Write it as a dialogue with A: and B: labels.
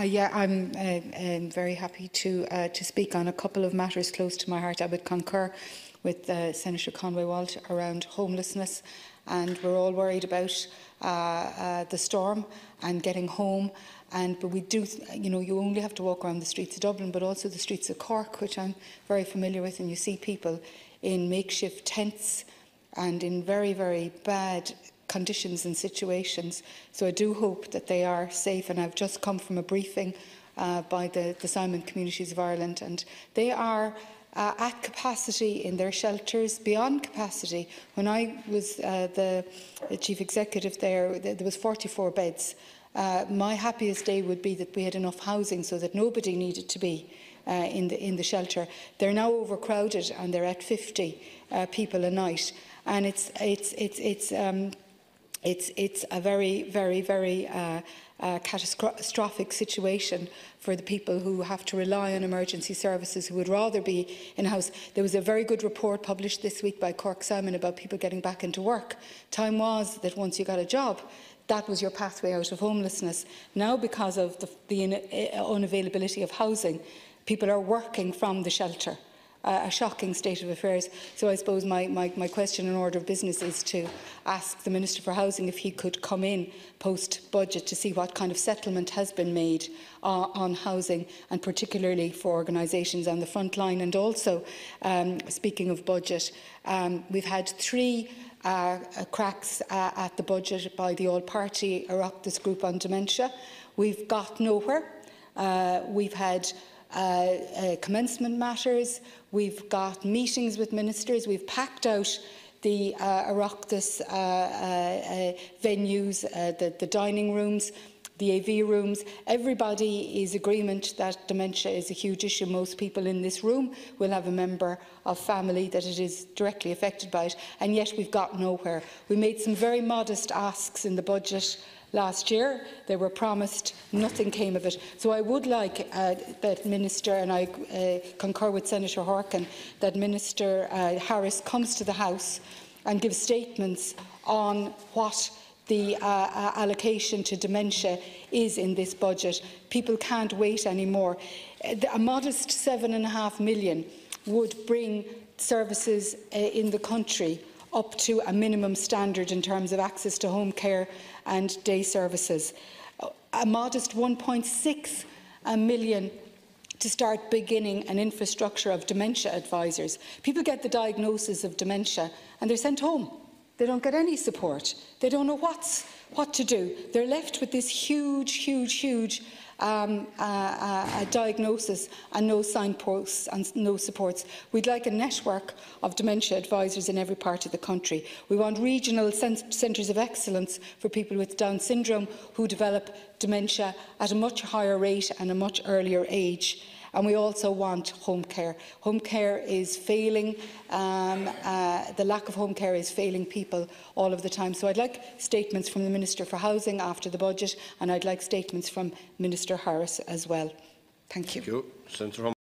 A: Yeah, I'm very happy to speak on a couple of matters close to my heart. I would concur with Senator Conway-Walsh around homelessness, and we're all worried about the storm and getting home. But we do, you only have to walk around the streets of Dublin, but also the streets of Cork, which I'm very familiar with, and you see people in makeshift tents and in very, very bad conditions and situations. So I do hope that they are safe, and I've just come from a briefing by the Simon Communities of Ireland, and they are at capacity in their shelters, beyond capacity. When I was the chief executive there was 44 beds. My happiest day would be that we had enough housing so that nobody needed to be in the shelter. They're now overcrowded and they're at 50 people a night, and it's a very, very, very catastrophic situation for the people who have to rely on emergency services, who would rather be in a house. There was a very good report published this week by Cork Simon about people getting back into work. Time was that once you got a job, that was your pathway out of homelessness. Now, because of the unavailability of housing, people are working from the shelter. A shocking state of affairs. So I suppose my question in order of business is to ask the Minister for Housing if he could come in post-budget to see what kind of settlement has been made on housing, and particularly for organisations on the front line. And also, speaking of budget, we've had 3 cracks at the budget by the all-party Oireachtas group on dementia. We've got nowhere. We've had commencement matters, we've got meetings with ministers, we've packed out the Oireachtas venues, the dining rooms, the AV rooms. Everybody is in agreement that dementia is a huge issue. Most people in this room will have a member of family that it is directly affected by it, and yet we've got nowhere. We made some very modest asks in the budget last year. They were promised, nothing came of it. So I would like that Minister, and I concur with Senator Horkin, that Minister Harris comes to the House and gives statements on what the allocation to dementia is in this budget. People can't wait anymore. A modest £7.5 million would bring services in the country up to a minimum standard in terms of access to home care and day services. A modest £1.6 million to start beginning an infrastructure of dementia advisors. People get the diagnosis of dementia and they're sent home. They don't get any support. They don't know what to do. They're left with this huge diagnosis and no signposts and no supports. We'd like a network of dementia advisors in every part of the country. We want regional centres of excellence for people with Down syndrome who develop dementia at a much higher rate and a much earlier age. And we also want home care. Home care is failing. The lack of home care is failing people all of the time. So I'd like statements from the Minister for Housing after the budget, and I'd like statements from Minister Harris as well. Thank you.
B: Thank you.